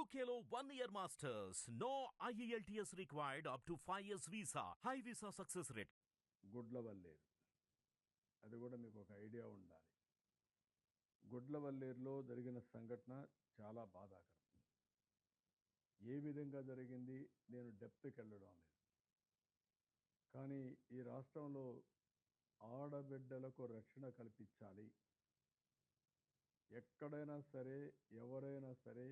UKLO 1 year masters. No IELTS required up to 5 years visa. High visa success rate. Gudlavalleru అది కూడా మీకు ఒక idea ఉండాలి. గుడ్లవల్లేరులో జరిగిన సంఘటన చాలా బాధాకరం. ఏ విధంగా జరిగింది నేను డెప్త్కి వెళ్ళడం లేదు. కానీ ఈ రాష్ట్రంలో ఆడబిడ్డలకు రక్షణ కల్పించాలి. ఎక్కడైనా సరే ఎవరైనా సరే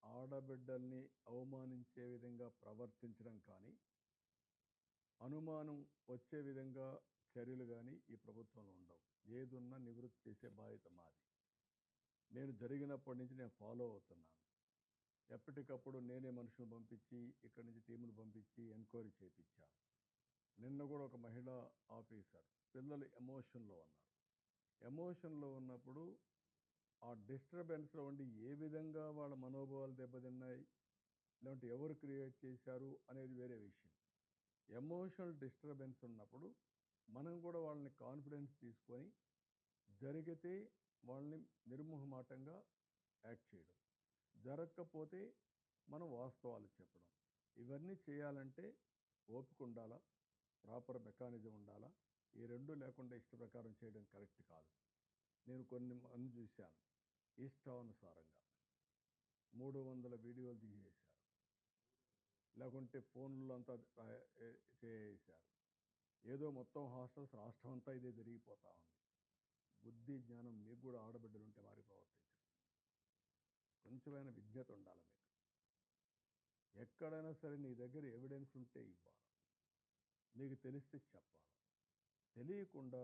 ఆడబిడ్డల్ని అవమానించే విధంగా ప్రవర్తించడం కానీ అనుమానం వచ్చే విధంగా చర్యలు కానీ ఈ ప్రభుత్వంలో ఉండవు. ఏదున్నా నివృత్తి చేసే బాధ్యత మాది. నేను జరిగినప్పటి నుంచి నేను ఫాలో అవుతున్నాను. ఎప్పటికప్పుడు నేనే మనుషులు పంపించి ఇక్కడి నుంచి టీములు పంపించి ఎంక్వైరీ చేయించాను. నిన్న కూడా ఒక మహిళా ఆఫీసర్ పిల్లలు ఎమోషన్లో ఉన్నారు. ఎమోషన్లో ఉన్నప్పుడు ఆ డిస్టర్బెన్స్లో ఉండి ఏ విధంగా వాళ్ళ మనోభావాలు దెబ్బతిన్నాయి, లేదంటే ఎవరు క్రియేట్ చేశారు అనేది వేరే విషయం. ఎమోషనల్ డిస్టర్బెన్స్ ఉన్నప్పుడు మనం కూడా వాళ్ళని కాన్ఫిడెన్స్ తీసుకొని జరిగితే వాళ్ళని నిర్మోహమాటంగా యాక్ట్ చేయడం, జరగకపోతే మనం వాస్తవాలు చెప్పడం. ఇవన్నీ చేయాలంటే ఓపిక ఉండాలా, ప్రాపర్ మెకానిజం ఉండాలా. ఈ రెండు లేకుండా ఇష్ట ప్రకారం చేయడం కరెక్ట్ కాదు. నేను కొన్ని మంది చూశాను, ఇష్టానుసారంగా 300 వీడియోలు తీసేశారు, లేకుంటే ఫోన్లో అంతా చేసేశారు. ఏదో మొత్తం హాస్టల్స్ రాష్ట్రం అంతా ఇదే జరిగిపోతూ ఉంది. బుద్ధి జ్ఞానం మీకు కూడా ఆడబిడ్డలు ఉంటే వారి ప్రవర్తించరు. కొంచెమైనా విజ్ఞత ఉండాలి మీకు. ఎక్కడైనా సరే నీ దగ్గర ఎవిడెన్స్ ఉంటే ఇవ్వాలి, నీకు తెలిస్తే చెప్పాలి. తెలియకుండా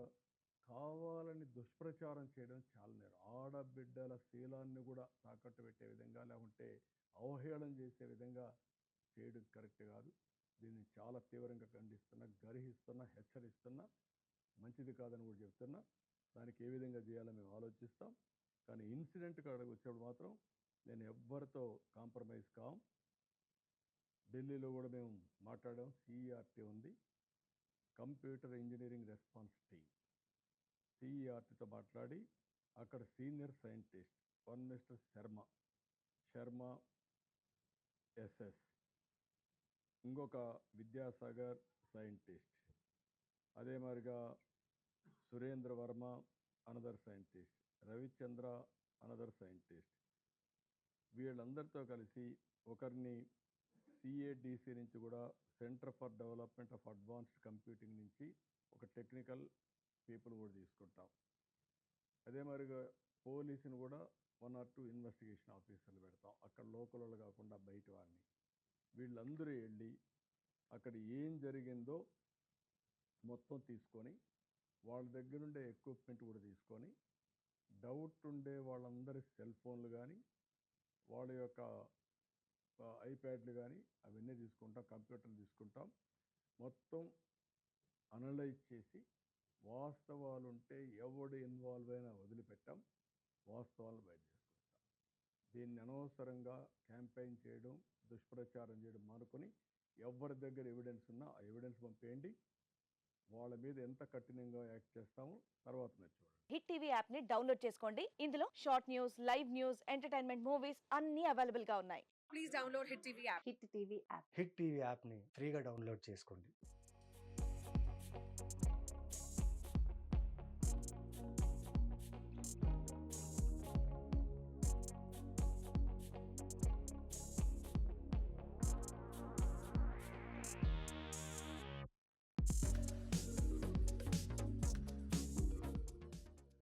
కావాలని దుష్ప్రచారం చేయడం చాలా నేరం. ఆడబిడ్డల శీలాన్ని కూడా తాకట్టు పెట్టే విధంగా లేకుంటే అవహేళన చేసే విధంగా చేయడం కరెక్ట్ కాదు. దీన్ని చాలా తీవ్రంగా ఖండిస్తున్నా, గర్హిస్తున్నా, హెచ్చరిస్తున్నా. మంచిది కాదని కూడా చెప్తున్నా. దానికి ఏ విధంగా చేయాలో మేము ఆలోచిస్తాం. కానీ ఇన్సిడెంట్ కాడికి వచ్చినప్పుడు మాత్రం నేను ఎవ్వరితో కాంప్రమైజ్ కాం. ఢిల్లీలో కూడా మేము మాట్లాడాం. సిఈఆర్టీ ఉంది, కంప్యూటర్ ఇంజనీరింగ్ రెస్పాన్స్ టీమ్. సిఈఆర్టీతో మాట్లాడి అక్కడ senior scientist one mister Sharma SS, ఇంకొక విద్యాసాగర్ సైంటిస్ట్, అదే మాదిరిగా Surendra Varma another scientist, Ravichandra another scientist, వీళ్ళందరితో కలిసి ఒకరిని సిఏడిసి నుంచి కూడా centre for development of advanced computing నుంచి ఒక టెక్నికల్ పీపుల్ కూడా తీసుకుంటాం. అదే మాదిరిగా పోలీసుని కూడా 1 or 2 ఇన్వెస్టిగేషన్ ఆఫీసర్లు పెడతాం. అక్కడ లోకల్ వాళ్ళు కాకుండా బయట వారిని. వీళ్ళందరూ వెళ్ళి అక్కడ ఏం జరిగిందో మొత్తం తీసుకొని వాళ్ళ దగ్గర ఉండే ఎక్విప్మెంట్ కూడా తీసుకొని డౌట్ ఉండే వాళ్ళందరి సెల్ ఫోన్లు కానీ వాళ్ళ యొక్క ఐప్యాడ్లు కానీ అవన్నీ తీసుకుంటాం, కంప్యూటర్లు తీసుకుంటాం. మొత్తం అనలైజ్ చేసి వాస్తవాలు ఉంటే ఎవడు ఇన్వాల్వ్ అయినా వదిలిపెట్టాం, వాస్తవాలను బయట చేసుకుంటాం. దీన్ని అనవసరంగా క్యాంపెయిన్ చేయడం, దుష్ప్రచారం చేయడం మానుకొని ఎవరి దగ్గర ఎవిడెన్స్ ఉన్నా ఆ ఎవిడెన్స్ పంపేయండి. వాళ్ళ మీద ఎంత కఠినంగా యాక్ట్ చేస్తామో తర్వాత మీరు చూడండి. హిట్ టీవీ యాప్ ని డౌన్లోడ్ చేసుకోండి. ఇందులో short news, live news, entertainment movies అన్ని అవైలబుల్ గా ఉన్నాయి. Please download hit TV app. Hit TV app ని ఫ్రీగా డౌన్లోడ్ చేసుకోండి.